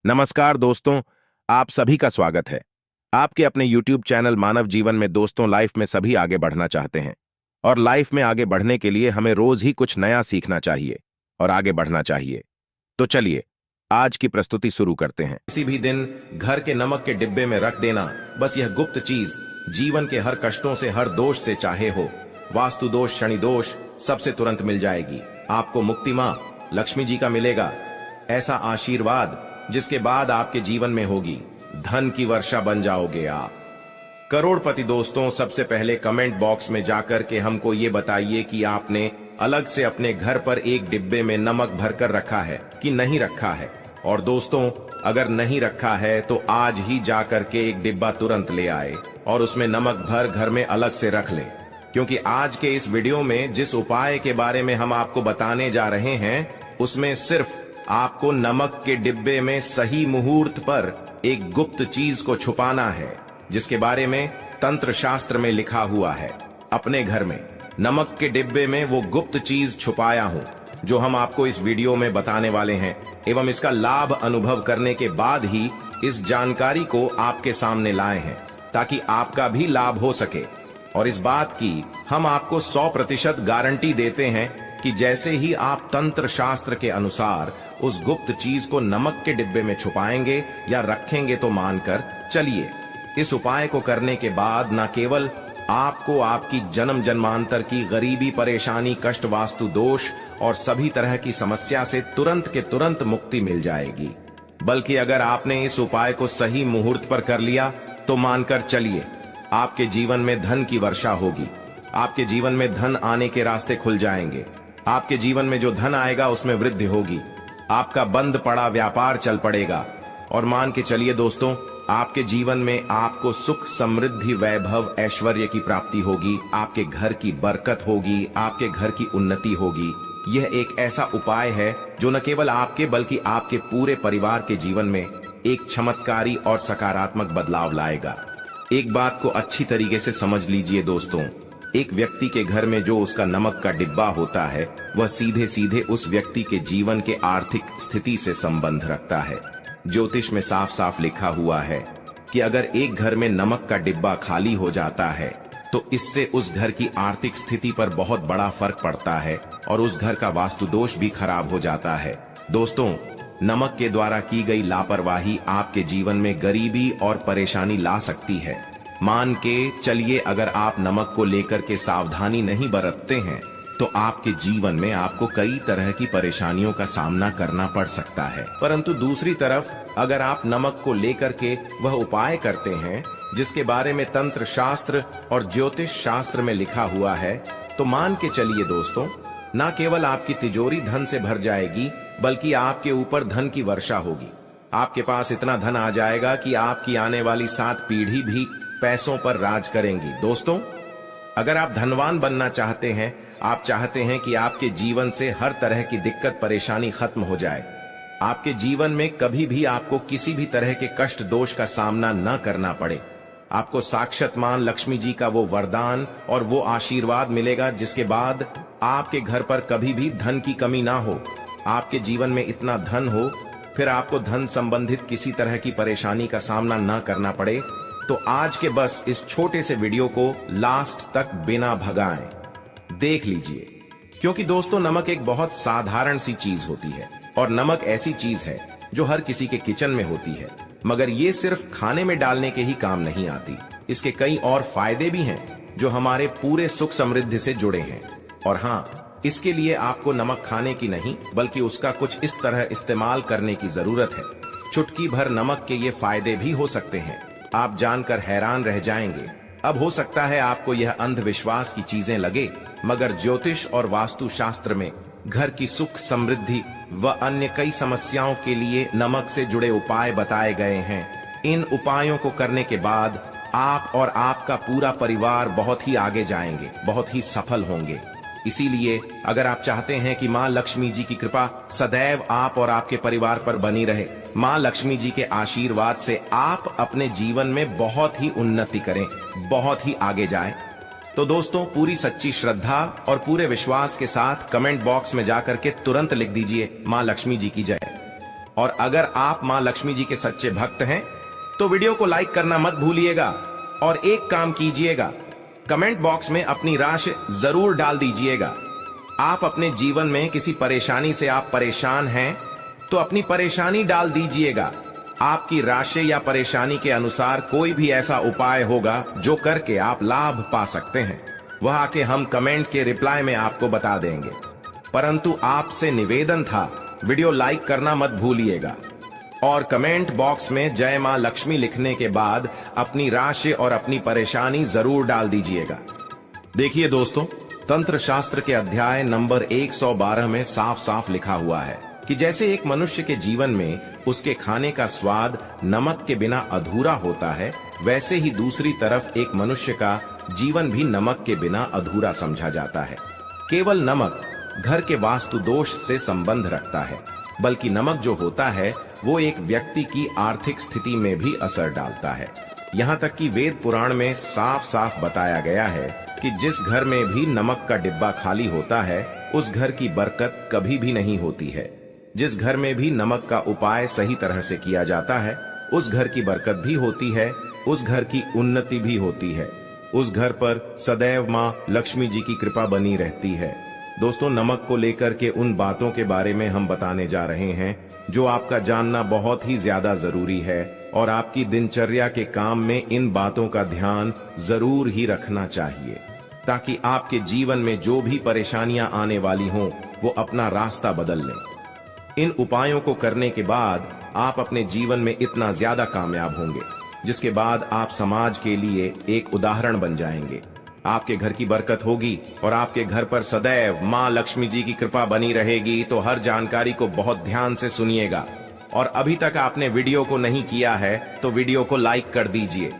नमस्कार दोस्तों, आप सभी का स्वागत है आपके अपने YouTube चैनल मानव जीवन में। दोस्तों, लाइफ में सभी आगे बढ़ना चाहते हैं और लाइफ में आगे बढ़ने के लिए हमें रोज ही कुछ नया सीखना चाहिए और आगे बढ़ना चाहिए। तो चलिए आज की प्रस्तुति शुरू करते हैं। किसी भी दिन घर के नमक के डिब्बे में रख देना, बस यह गुप्त चीज जीवन के हर कष्टों से, हर दोष से, चाहे हो वास्तु दोष, शनि दोष, सबसे तुरंत मिल जाएगी। आपको मुक्ति मां लक्ष्मी जी का मिलेगा ऐसा आशीर्वाद जिसके बाद आपके जीवन में होगी धन की वर्षा, बन जाओगे आप करोड़पति। दोस्तों, सबसे पहले कमेंट बॉक्स में जाकर के हमको ये बताइए कि आपने अलग से अपने घर पर एक डिब्बे में नमक भरकर रखा है कि नहीं रखा है। और दोस्तों, अगर नहीं रखा है तो आज ही जाकर के एक डिब्बा तुरंत ले आए और उसमें नमक भर घर में अलग से रख ले, क्योंकि आज के इस वीडियो में जिस उपाय के बारे में हम आपको बताने जा रहे हैं उसमें सिर्फ आपको नमक के डिब्बे में सही मुहूर्त पर एक गुप्त चीज को छुपाना है, जिसके बारे में तंत्र शास्त्र में लिखा हुआ है। अपने घर में नमक के डिब्बे में वो गुप्त चीज छुपाया हूं जो हम आपको इस वीडियो में बताने वाले हैं, एवं इसका लाभ अनुभव करने के बाद ही इस जानकारी को आपके सामने लाए हैं ताकि आपका भी लाभ हो सके। और इस बात की हम आपको 100% गारंटी देते हैं कि जैसे ही आप तंत्र शास्त्र के अनुसार उस गुप्त चीज को नमक के डिब्बे में छुपाएंगे या रखेंगे तो मानकर चलिए, इस उपाय को करने के बाद न केवल आपको आपकी जन्म जन्मांतर की गरीबी, परेशानी, कष्ट, वास्तु दोष और सभी तरह की समस्या से तुरंत के तुरंत मुक्ति मिल जाएगी, बल्कि अगर आपने इस उपाय को सही मुहूर्त पर कर लिया तो मानकर चलिए आपके जीवन में धन की वर्षा होगी। आपके जीवन में धन आने के रास्ते खुल जाएंगे। आपके जीवन में जो धन आएगा उसमें वृद्धि होगी। आपका बंद पड़ा व्यापार चल पड़ेगा। और मान के चलिए दोस्तों, आपके जीवन में आपको सुख, समृद्धि, वैभव, ऐश्वर्य की प्राप्ति होगी। आपके घर की बरकत होगी, आपके घर की उन्नति होगी। यह एक ऐसा उपाय है जो न केवल आपके बल्कि आपके पूरे परिवार के जीवन में एक चमत्कारी और सकारात्मक बदलाव लाएगा। एक बात को अच्छी तरीके से समझ लीजिए दोस्तों, एक व्यक्ति के घर में जो उसका नमक का डिब्बा होता है वह सीधे सीधे उस व्यक्ति के जीवन के आर्थिक स्थिति से संबंध रखता है। ज्योतिष में साफ साफ लिखा हुआ है कि अगर एक घर में नमक का डिब्बा खाली हो जाता है तो इससे उस घर की आर्थिक स्थिति पर बहुत बड़ा फर्क पड़ता है और उस घर का वास्तु दोष भी खराब हो जाता है। दोस्तों, नमक के द्वारा की गई लापरवाही आपके जीवन में गरीबी और परेशानी ला सकती है। मान के चलिए, अगर आप नमक को लेकर के सावधानी नहीं बरतते हैं तो आपके जीवन में आपको कई तरह की परेशानियों का सामना करना पड़ सकता है। परंतु दूसरी तरफ अगर आप नमक को लेकर के वह उपाय करते हैं जिसके बारे में तंत्र शास्त्र और ज्योतिष शास्त्र में लिखा हुआ है, तो मान के चलिए दोस्तों, न केवल आपकी तिजोरी धन से भर जाएगी बल्कि आपके ऊपर धन की वर्षा होगी। आपके पास इतना धन आ जाएगा कि आपकी आने वाली 7 पीढ़ी भी पैसों पर राज करेंगी। दोस्तों, अगर आप धनवान बनना चाहते हैं, आप चाहते हैं कि आपके जीवन से हर तरह की दिक्कत, परेशानी खत्म हो जाए, आपके जीवन में कभी भी आपको किसी भी तरह के कष्ट, दोष का सामना न करना पड़े, आपको साक्षात मां लक्ष्मी जी का वो वरदान और वो आशीर्वाद मिलेगा जिसके बाद आपके घर पर कभी भी धन की कमी ना हो, आपके जीवन में इतना धन हो, फिर आपको धन संबंधित किसी तरह की परेशानी का सामना न करना पड़े, तो आज के बस इस छोटे से वीडियो को लास्ट तक बिना भगाएं देख लीजिए। क्योंकि दोस्तों, नमक एक बहुत साधारण सी चीज होती है और नमक ऐसी चीज है जो हर किसी के किचन में होती है, मगर ये सिर्फ खाने में डालने के ही काम नहीं आती। इसके कई और फायदे भी हैं जो हमारे पूरे सुख समृद्धि से जुड़े हैं। और हाँ, इसके लिए आपको नमक खाने की नहीं बल्कि उसका कुछ इस तरह इस्तेमाल करने की जरूरत है। चुटकी भर नमक के ये फायदे भी हो सकते हैं, आप जानकर हैरान रह जाएंगे। अब हो सकता है आपको यह अंधविश्वास की चीजें लगे, मगर ज्योतिष और वास्तु शास्त्र में घर की सुख, समृद्धि व अन्य कई समस्याओं के लिए नमक से जुड़े उपाय बताए गए हैं। इन उपायों को करने के बाद आप और आपका पूरा परिवार बहुत ही आगे जाएंगे, बहुत ही सफल होंगे। इसीलिए अगर आप चाहते हैं कि मां लक्ष्मी जी की कृपा सदैव आप और आपके परिवार पर बनी रहे, मां लक्ष्मी जी के आशीर्वाद से आप अपने जीवन में बहुत ही उन्नति करें, बहुत ही आगे जाएं, तो दोस्तों पूरी सच्ची श्रद्धा और पूरे विश्वास के साथ कमेंट बॉक्स में जाकर के तुरंत लिख दीजिए मां लक्ष्मी जी की जय। और अगर आप मां लक्ष्मी जी के सच्चे भक्त हैं तो वीडियो को लाइक करना मत भूलिएगा और एक काम कीजिएगा, कमेंट बॉक्स में अपनी राशि जरूर डाल दीजिएगा। आप अपने जीवन में किसी परेशानी से आप परेशान हैं तो अपनी परेशानी डाल दीजिएगा। आपकी राशि या परेशानी के अनुसार कोई भी ऐसा उपाय होगा जो करके आप लाभ पा सकते हैं, वह आके हम कमेंट के रिप्लाई में आपको बता देंगे। परंतु आपसे निवेदन था, वीडियो लाइक करना मत भूलिएगा और कमेंट बॉक्स में जय मां लक्ष्मी लिखने के बाद अपनी राशि और अपनी परेशानी जरूर डाल दीजिएगा। देखिए दोस्तों, तंत्र शास्त्र के अध्याय नंबर 112 में साफ साफ लिखा हुआ है कि जैसे एक मनुष्य के जीवन में उसके खाने का स्वाद नमक के बिना अधूरा होता है, वैसे ही दूसरी तरफ एक मनुष्य का जीवन भी नमक के बिना अधूरा समझा जाता है। केवल नमक घर के वास्तु दोष से संबंध रखता है, बल्कि नमक जो होता है वो एक व्यक्ति की आर्थिक स्थिति में भी असर डालता है। यहाँ तक कि वेद पुराण में साफ साफ बताया गया है कि जिस घर में भी नमक का डिब्बा खाली होता है उस घर की बरकत कभी भी नहीं होती है। जिस घर में भी नमक का उपाय सही तरह से किया जाता है उस घर की बरकत भी होती है, उस घर की उन्नति भी होती है, उस घर पर सदैव मां लक्ष्मी जी की कृपा बनी रहती है। दोस्तों, नमक को लेकर के उन बातों के बारे में हम बताने जा रहे हैं जो आपका जानना बहुत ही ज्यादा जरूरी है और आपकी दिनचर्या के काम में इन बातों का ध्यान जरूर ही रखना चाहिए, ताकि आपके जीवन में जो भी परेशानियां आने वाली हों वो अपना रास्ता बदल लें। इन उपायों को करने के बाद आप अपने जीवन में इतना ज्यादा कामयाब होंगे जिसके बाद आप समाज के लिए एक उदाहरण बन जाएंगे। आपके घर की बरकत होगी और आपके घर पर सदैव मां लक्ष्मी जी की कृपा बनी रहेगी। तो हर जानकारी को बहुत ध्यान से सुनिएगा और अभी तक आपने वीडियो को नहीं किया है तो वीडियो को लाइक कर दीजिए।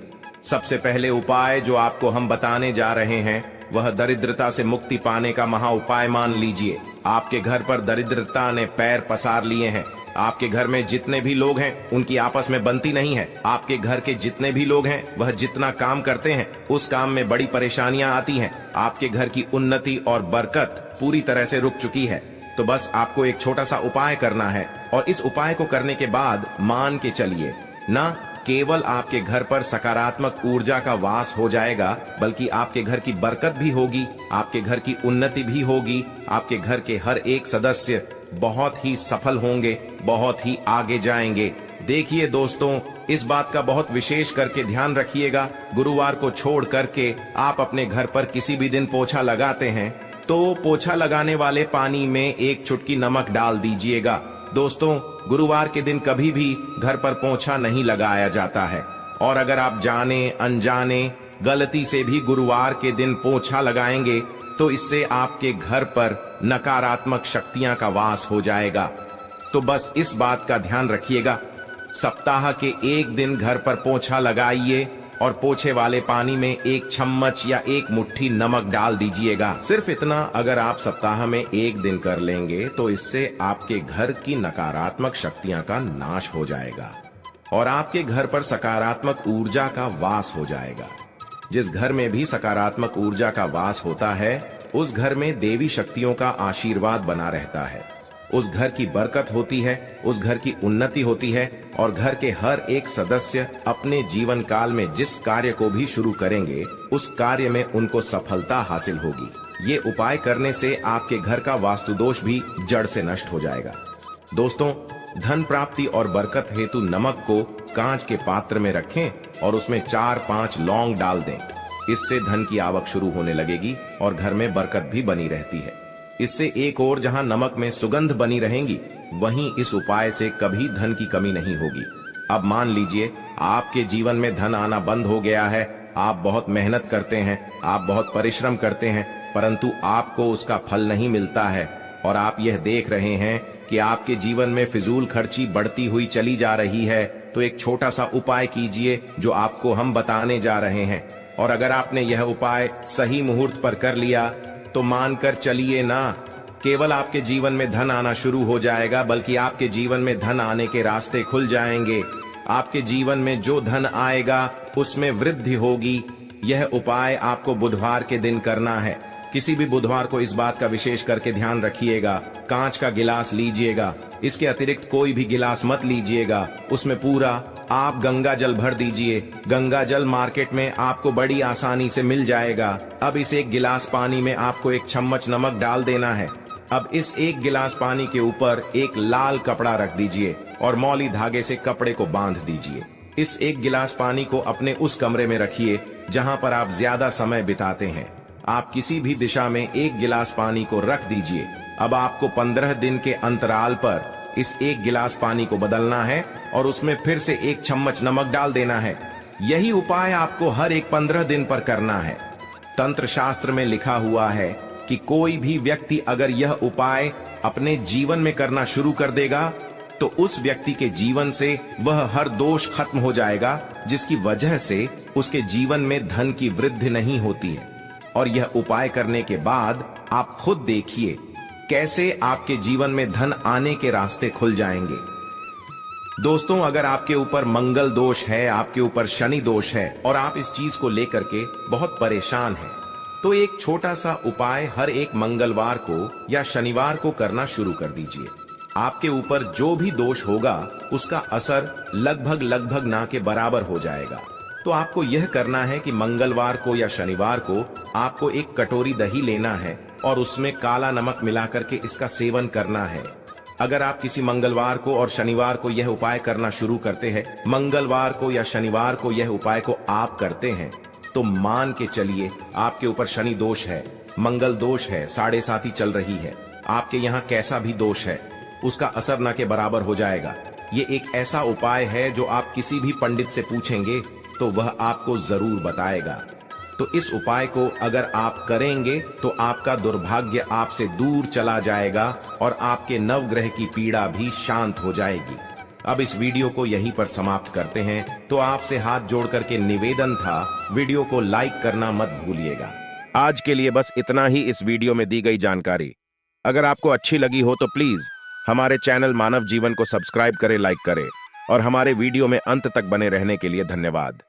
सबसे पहले उपाय जो आपको हम बताने जा रहे हैं वह दरिद्रता से मुक्ति पाने का महा उपाय मान लीजिए। आपके घर पर दरिद्रता ने पैर पसार लिए हैं। आपके घर में जितने भी लोग हैं उनकी आपस में बनती नहीं है। आपके घर के जितने भी लोग हैं वह जितना काम करते हैं उस काम में बड़ी परेशानियां आती हैं। आपके घर की उन्नति और बरकत पूरी तरह से रुक चुकी है। तो बस आपको एक छोटा सा उपाय करना है और इस उपाय को करने के बाद मान के चलिए, न केवल आपके घर पर सकारात्मक ऊर्जा का वास हो जाएगा बल्कि आपके घर की बरकत भी होगी, आपके घर की उन्नति भी होगी। आपके घर के हर एक सदस्य बहुत ही सफल होंगे, बहुत ही आगे जाएंगे। देखिए दोस्तों, इस बात का बहुत विशेष करके ध्यान रखिएगा। गुरुवार को छोड़ करके आप अपने घर पर किसी भी दिन पोछा लगाते हैं तो पोछा लगाने वाले पानी में एक चुटकी नमक डाल दीजिएगा। दोस्तों, गुरुवार के दिन कभी भी घर पर पोछा नहीं लगाया जाता है और अगर आप जाने अनजाने गलती से भी गुरुवार के दिन पोछा लगाएंगे तो इससे आपके घर पर नकारात्मक शक्तियां का वास हो जाएगा। तो बस इस बात का ध्यान रखिएगा। सप्ताह के एक दिन घर पर पोछा लगाइए और पोछे वाले पानी में एक चम्मच या एक मुट्ठी नमक डाल दीजिएगा। सिर्फ इतना अगर आप सप्ताह में एक दिन कर लेंगे तो इससे आपके घर की नकारात्मक शक्तियां का नाश हो जाएगा और आपके घर पर सकारात्मक ऊर्जा का वास हो जाएगा। जिस घर में भी सकारात्मक ऊर्जा का वास होता है उस घर में देवी शक्तियों का आशीर्वाद बना रहता है, उस घर की बरकत होती है, उस घर की उन्नति होती है और घर के हर एक सदस्य अपने जीवन काल में जिस कार्य को भी शुरू करेंगे उस कार्य में उनको सफलता हासिल होगी। ये उपाय करने से आपके घर का वास्तु दोष भी जड़ से नष्ट हो जाएगा। दोस्तों, धन प्राप्ति और बरकत हेतु नमक को कांच के पात्र में रखें और उसमें 4-5 लौंग डाल दें। इससे धन की आवक शुरू होने लगेगी और घर में बरकत भी बनी रहती है। इससे एक और जहां नमक में सुगंध बनी रहेंगी वहीं इस उपाय से कभी धन की कमी नहीं होगी। अब मान लीजिए आपके जीवन में धन आना बंद हो गया है। आप बहुत मेहनत करते हैं, आप बहुत परिश्रम करते हैं, परंतु आपको उसका फल नहीं मिलता है और आप यह देख रहे हैं कि आपके जीवन में फिजूल खर्ची बढ़ती हुई चली जा रही है। तो एक छोटा सा उपाय कीजिए जो आपको हम बताने जा रहे हैं और अगर आपने यह उपाय सही मुहूर्त पर कर लिया तो मानकर चलिए ना केवल आपके जीवन में धन आना शुरू हो जाएगा बल्कि आपके जीवन में धन आने के रास्ते खुल जाएंगे। आपके जीवन में जो धन आएगा उसमें वृद्धि होगी। यह उपाय आपको बुधवार के दिन करना है। किसी भी बुधवार को इस बात का विशेष करके ध्यान रखिएगा, कांच का गिलास लीजिएगा। इसके अतिरिक्त कोई भी गिलास मत लीजिएगा, उसमें पूरा आप गंगा जल भर दीजिए। गंगा जल मार्केट में आपको बड़ी आसानी से मिल जाएगा। अब इस एक गिलास पानी में आपको 1 चम्मच नमक डाल देना है। अब इस 1 गिलास पानी के ऊपर एक लाल कपड़ा रख दीजिए और मौली धागे से कपड़े को बांध दीजिए। इस 1 गिलास पानी को अपने उस कमरे में रखिए जहां पर आप ज्यादा समय बिताते हैं। आप किसी भी दिशा में 1 गिलास पानी को रख दीजिए। अब आपको 15 दिन के अंतराल पर इस 1 गिलास पानी को बदलना है और उसमें फिर से 1 चम्मच नमक डाल देना है। यही उपाय आपको हर एक 15 दिन पर करना है। तंत्र शास्त्र में लिखा हुआ है कि कोई भी व्यक्ति अगर यह उपाय अपने जीवन में करना शुरू कर देगा तो उस व्यक्ति के जीवन से वह हर दोष खत्म हो जाएगा, जिसकी वजह से उसके जीवन में धन की वृद्धि नहीं होती है। और यह उपाय करने के बाद आप खुद देखिए कैसे आपके जीवन में धन आने के रास्ते खुल जाएंगे। दोस्तों, अगर आपके ऊपर मंगल दोष है, आपके ऊपर शनि दोष है और आप इस चीज को लेकर के बहुत परेशान हैं, तो एक छोटा सा उपाय हर एक मंगलवार को या शनिवार को करना शुरू कर दीजिए। आपके ऊपर जो भी दोष होगा उसका असर लगभग ना के बराबर हो जाएगा। तो आपको यह करना है कि मंगलवार को या शनिवार को आपको 1 कटोरी दही लेना है और उसमें काला नमक मिलाकर के इसका सेवन करना है। अगर आप किसी मंगलवार को और शनिवार को यह उपाय करना शुरू करते हैं, मंगलवार को या शनिवार को यह उपाय को आप करते हैं, तो मान के चलिए आपके ऊपर शनि दोष है, मंगल दोष है, 7.5 चल रही है, आपके यहाँ कैसा भी दोष है उसका असर न के बराबर हो जाएगा। ये एक ऐसा उपाय है जो आप किसी भी पंडित से पूछेंगे तो वह आपको जरूर बताएगा। तो इस उपाय को अगर आप करेंगे तो आपका दुर्भाग्य आपसे दूर चला जाएगा और आपके नवग्रह की पीड़ा भी शांत हो जाएगी। अब इस वीडियो को यहीं पर समाप्त करते हैं। तो आपसे हाथ जोड़ करके निवेदन था, वीडियो को लाइक करना मत भूलिएगा। आज के लिए बस इतना ही इस वीडियो में दी गई जानकारी। अगर आपको अच्छी लगी हो तो प्लीज हमारे चैनल मानव जीवन को सब्सक्राइब करें, लाइक करें और हमारे वीडियो में अंत तक बने रहने के लिए धन्यवाद।